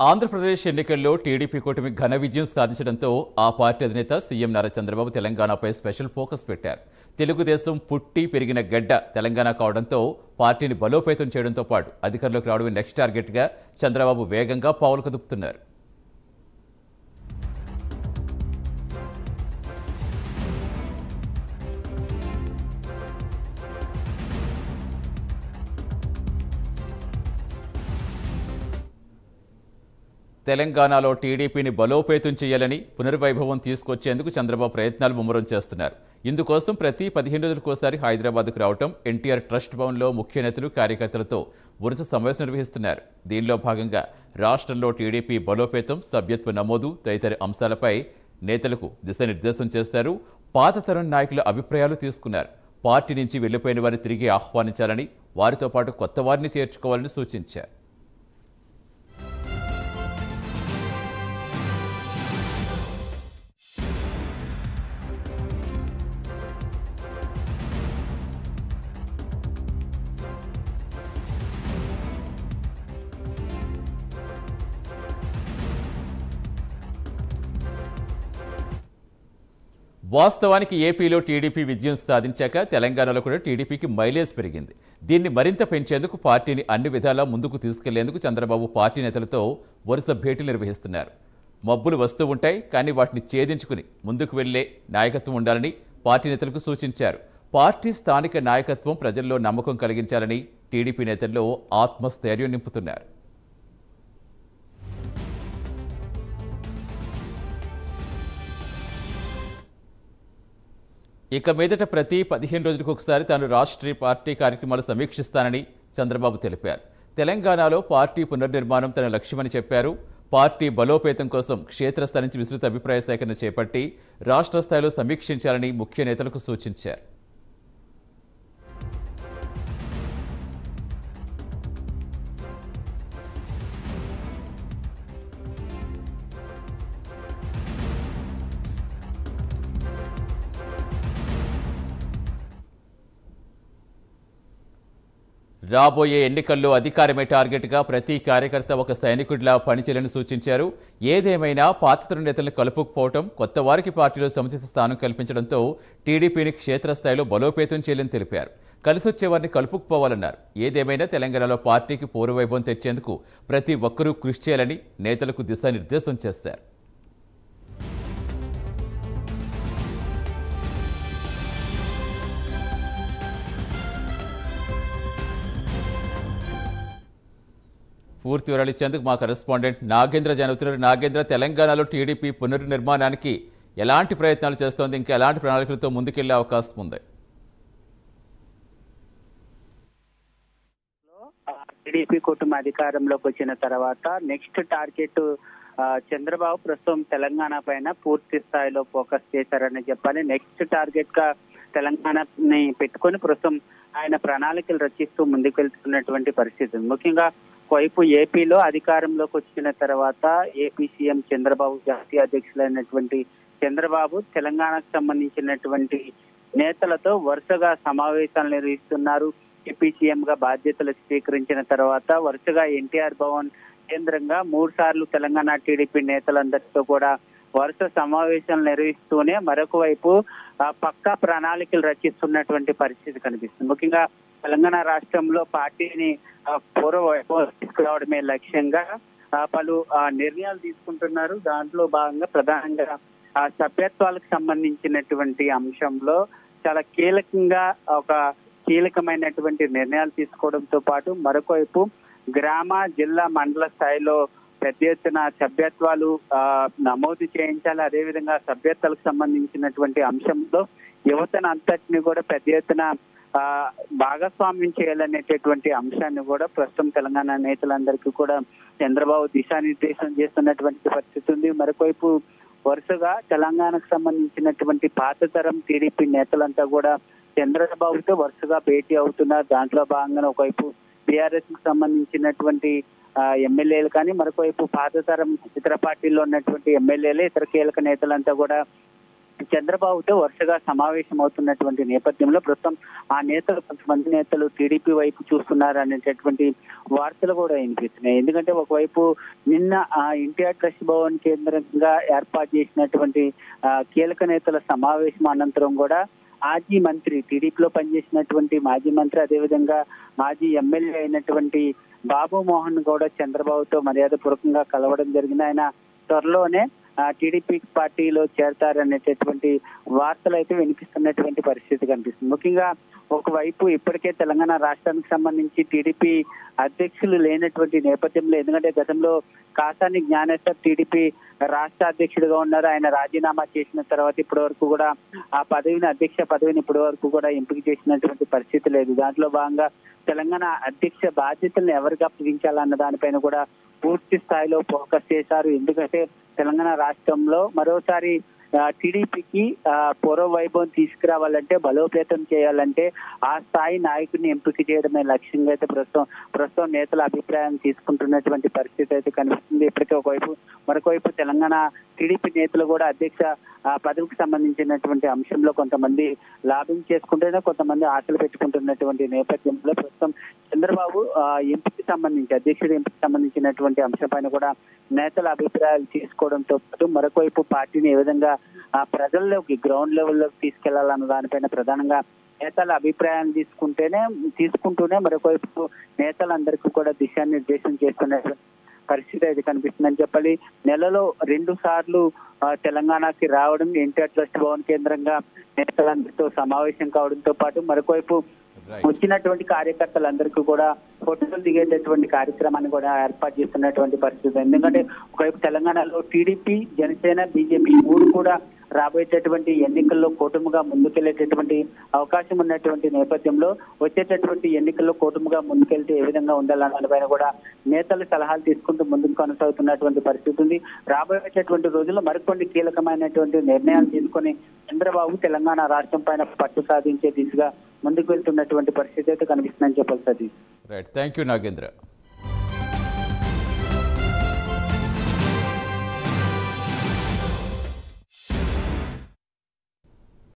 ఆంధ్రప్రదేశ్ ఎన్నికల్లో టీడీపీ కూటమి ఘన విజయం సాధించడంతో ఆ పార్టీ అధినేత సీఎం నారా చంద్రబాబు తెలంగాణపై స్పెషల్ ఫోకస్ పెట్టారు. తెలుగుదేశం పుట్టి పెరిగిన గడ్డ తెలంగాణ కావడంతో పార్టీని బలోపేతం చేయడంతో పాటు అధికారంలోకి రావడమే నెక్స్ట్ టార్గెట్గా చంద్రబాబు వేగంగా పావులు కదుపుతున్నారు. తెలంగాణలో టీడీపీని బలోపేతం చేయాలని పునర్వైభవం తీసుకొచ్చేందుకు చంద్రబాబు ప్రయత్నాలు ముమ్మరం చేస్తున్నారు. ఇందుకోసం ప్రతి 15 రోజులకోసారి హైదరాబాద్కు రావడం, ఎన్టీఆర్ ట్రస్ట్ భవన్లో ముఖ్య నేతలు కార్యకర్తలతో వరుస సమావేశం నిర్వహిస్తున్నారు. దీనిలో భాగంగా రాష్ట్రంలో టీడీపీ బలోపేతం, సభ్యత్వ నమోదు తదితర అంశాలపై నేతలకు దిశానిర్దేశం చేశారు. పాత తరం నాయకుల అభిప్రాయాలు తీసుకున్నారు. పార్టీ నుంచి వెళ్లిపోయిన వారిని తిరిగి ఆహ్వానించాలని, వారితో పాటు కొత్త వారిని చేర్చుకోవాలని సూచించారు. వాస్తవానికి ఏపీలో టీడీపీ విజయం సాధించాక తెలంగాణలో కూడా టీడీపీకి మైలేజ్ పెరిగింది. దీన్ని మరింత పెంచేందుకు పార్టీని అన్ని విధాలా ముందుకు తీసుకెళ్లేందుకు చంద్రబాబు పార్టీ నేతలతో వరుస భేటీలు నిర్వహిస్తున్నారు. మబ్బులు వస్తూ ఉంటాయి, కానీ వాటిని ఛేదించుకుని ముందుకు వెళ్లే నాయకత్వం ఉండాలని పార్టీ నేతలకు సూచించారు. పార్టీ స్థానిక నాయకత్వం ప్రజల్లో నమ్మకం కలిగించాలని టీడీపీ నేతల్లో ఆత్మస్థైర్యం నింపుతున్నారు. ఇక మీదట ప్రతి 15 రోజులకు ఒకసారి తాను రాష్ట్రీయ పార్టీ కార్యక్రమాలు సమీక్షిస్తానని చంద్రబాబు తెలిపారు. తెలంగాణలో పార్టీ పునర్నిర్మాణం తన లక్ష్యమని చెప్పారు. పార్టీ బలోపేతం కోసం క్షేత్రస్థాయి నుంచి విస్తృత అభిప్రాయ సేకరణ చేపట్టి రాష్ట్ర స్థాయిలో సమీక్షించాలని ముఖ్య నేతలకు సూచించారు. రాబోయే ఎన్నికల్లో అధికారమే టార్గెట్గా ప్రతి కార్యకర్త ఒక సైనికుడిలా పనిచేయాలని సూచించారు. ఏదేమైనా పాతతరం నేతలను కలుపుకుపోవడం, కొత్త వారికి పార్టీలో సముచిత స్థానం కల్పించడంతో టీడీపీని క్షేత్రస్థాయిలో బలోపేతం చేయాలని తెలిపారు. కలిసొచ్చేవారిని కలుపుకుపోవాలన్నారు. ఏదేమైనా తెలంగాణలో పార్టీకి పూర్వవైభవం తెచ్చేందుకు ప్రతి ఒక్కరూ కృషి చేయాలని నేతలకు దిశానిర్దేశం చేశారు. పూర్తి వివరాలు ఇచ్చేందుకు మా కరెస్పాండెంట్ నాగేంద్ర జనవుతున్నారు. నాగేంద్ర, తెలంగాణలో టీడీపీ పునర్నిర్మాణానికి ఎలాంటి ప్రయత్నాలు చేస్తోంది, ఇంకా ఎలాంటి ప్రణాళికలతో ముందుకెళ్లే అవకాశం ఉంది? టీడీపీ కుటుంబ అధికారంలోకి వచ్చిన తర్వాత నెక్స్ట్ టార్గెట్ చంద్రబాబు ప్రస్తుతం తెలంగాణ పైన పూర్తి స్థాయిలో ఫోకస్ చేశారని చెప్పాలి. నెక్స్ట్ టార్గెట్ గా తెలంగాణని పెట్టుకొని ప్రస్తుతం ఆయన ప్రణాళికలు రచిస్తూ ముందుకు వెళ్తున్నటువంటి పరిస్థితి. ముఖ్యంగా వైపు ఏపీలో అధికారంలోకి వచ్చిన తర్వాత ఏపీ సీఎం చంద్రబాబు, జాతీయ అధ్యక్షులైనటువంటి చంద్రబాబు తెలంగాణకు సంబంధించినటువంటి నేతలతో వరుసగా సమావేశాలు నిర్వహిస్తున్నారు. ఏపీ సీఎం గా బాధ్యతలు స్వీకరించిన తర్వాత వరుసగా ఎన్టీఆర్ భవన్ కేంద్రంగా 3 సార్లు తెలంగాణ టీడీపీ నేతలందరితో కూడా వరుస సమావేశాలు నిర్వహిస్తూనే మరొక వైపు పక్కా ప్రణాళికలు రచిస్తున్నటువంటి పరిస్థితి కనిపిస్తుంది. ముఖ్యంగా తెలంగాణ రాష్ట్రంలో పార్టీని పూర్వవైభవం తీసుకురావడమే లక్ష్యంగా పలు నిర్ణయాలు తీసుకుంటున్నారు. దాంట్లో భాగంగా ప్రధానంగా సభ్యత్వాలకు సంబంధించినటువంటి అంశంలో చాలా కీలకమైనటువంటి నిర్ణయాలు తీసుకోవడంతో పాటు మరొక వైపు గ్రామ, జిల్లా, మండల స్థాయిలో పెద్ద ఎత్తున సభ్యత్వాలు నమోదు చేయించాలి. అదేవిధంగా సభ్యత్వాలకు సంబంధించినటువంటి అంశంలో యువతను అంతటిని కూడా పెద్ద ఎత్తున భాగస్వామ్యం చేయాలనేటటువంటి అంశాన్ని కూడా ప్రస్తుతం తెలంగాణ నేతలందరికీ కూడా చంద్రబాబు దిశానిర్దేశం చేస్తున్నటువంటి పరిస్థితి ఉంది. మరొకవైపు వరుసగా తెలంగాణకు సంబంధించినటువంటి పాత తరం టీడీపీ నేతలంతా కూడా చంద్రబాబుతో వరుసగా భేటీ అవుతున్నారు. దాంట్లో భాగంగా ఒకవైపు టీఆర్ఎస్ కు సంబంధించినటువంటి ఎమ్మెల్యేలు కానీ, మరొకవైపు పాత తరం ఇతర పార్టీల్లో ఉన్నటువంటి ఎమ్మెల్యేలు, ఇతర కీలక నేతలంతా కూడా చంద్రబాబుతో వరుసగా సమావేశం అవుతున్నటువంటి నేపథ్యంలో ప్రస్తుతం ఆ నేతలు కొంతమంది నేతలు టీడీపీ వైపు చూస్తున్నారు అనేటటువంటి వార్తలు కూడా వినిపిస్తున్నాయి. ఎందుకంటే ఒకవైపు నిన్న ఎన్టీఆర్ ట్రస్ట్ భవన్ కేంద్రంగా ఏర్పాటు చేసినటువంటి కీలక నేతల సమావేశం అనంతరం కూడా మాజీ మంత్రి, టీడీపీలో పనిచేసినటువంటి మాజీ మంత్రి, అదేవిధంగా మాజీ ఎమ్మెల్యే అయినటువంటి బాబు మోహన్ కూడా చంద్రబాబుతో మర్యాదపూర్వకంగా కలవడం జరిగింది. ఆయన త్వరలోనే టీడీపీ పార్టీలో చేరతారనేటటువంటి వార్తలు అయితే వినిపిస్తున్నటువంటి పరిస్థితి కనిపిస్తుంది. ముఖ్యంగా ఒకవైపు ఇప్పటికే తెలంగాణ రాష్ట్రానికి సంబంధించి టీడీపీ అధ్యక్షులు లేనటువంటి నేపథ్యంలో, ఎందుకంటే గతంలో కాసాని జ్ఞానేశ్వర్ టీడీపీ రాష్ట్ర అధ్యక్షుడిగా ఉన్నారు. ఆయన రాజీనామా చేసిన తర్వాత ఇప్పటి వరకు కూడా ఆ అధ్యక్ష పదవిని ఇప్పటి వరకు కూడా ఎంపిక చేసినటువంటి పరిస్థితి లేదు. దాంట్లో భాగంగా తెలంగాణ అధ్యక్ష బాధ్యతలను ఎవరికి అప్పగించాలన్న దానిపైన కూడా పూర్తి స్థాయిలో ఫోకస్ చేశారు. ఎందుకంటే తెలంగాణ రాష్ట్రంలో మరోసారి టీడీపీకి పూర్వ వైభవం తీసుకురావాలంటే, బలోపేతం చేయాలంటే ఆ స్థాయి నాయకుడిని ఎంపిక చేయడమే లక్ష్యంగా అయితే ప్రస్తుతం నేతల అభిప్రాయం తీసుకుంటున్నటువంటి పరిస్థితి అయితే కనిపిస్తుంది. ఇప్పటికే మరొకవైపు తెలంగాణ టీడీపీ నేతలు కూడా అధ్యక్ష పదవికి సంబంధించినటువంటి అంశంలో కొంతమంది లాబింగ్ చేసుకుంటేనే కొంతమంది ఆశలు పెట్టుకుంటున్నటువంటి నేపథ్యంలో ప్రస్తుతం చంద్రబాబు అధ్యక్షుడి ఎంపిక సంబంధించినటువంటి అంశంపైన కూడా నేతల అభిప్రాయాలు తీసుకోవడంతో పాటు మరొకవైపు పార్టీని ఏ విధంగా ప్రజల్లోకి, గ్రౌండ్ లెవెల్లోకి తీసుకెళ్లాలన్న దానిపైన ప్రధానంగా నేతల అభిప్రాయాన్ని తీసుకుంటూనే మరొకవైపు నేతలందరికీ కూడా దిశానిర్దేశం చేస్తున్నటువంటి పరిస్థితి అయితే కనిపిస్తుందని చెప్పాలి. నెలలో 2 సార్లు తెలంగాణకి రావడం, ఎన్టీఆర్ ట్రస్ట్ భవన్ కేంద్రంగా నేతలందరితో సమావేశం కావడంతో పాటు మరొకవైపు వచ్చినటువంటి కార్యకర్తలందరికీ కూడా ఫోటోలు దిగేటటువంటి కార్యక్రమాన్ని కూడా ఏర్పాటు చేస్తున్నటువంటి పరిస్థితి. ఎందుకంటే ఒకవైపు తెలంగాణలో టీడీపీ, జనసేన, బీజేపీ 3 కూడా రాబోయేటటువంటి ఎన్నికల్లో కూటమిగా ముందుకెళ్లేటటువంటి అవకాశం ఉన్నటువంటి నేపథ్యంలో వచ్చేటటువంటి ఎన్నికల్లో కూటమిగా ముందుకెళ్తే ఏ విధంగా ఉండాలన్న దానిపైన కూడా నేతలు సలహాలు తీసుకుంటూ ముందుకు కొనసాగుతున్నటువంటి పరిస్థితి ఉంది. రాబోయేటటువంటి రోజుల్లో మరికొన్ని కీలకమైనటువంటి నిర్ణయాలు తీసుకొని చంద్రబాబు తెలంగాణ రాష్ట్రం పైన పట్టు సాధించే దిశగా ముందుకు వెళ్తున్నటువంటి పరిస్థితి అయితే కనిపిస్తుందని చెప్పాలి. Satish. Right, thank you Nagendra.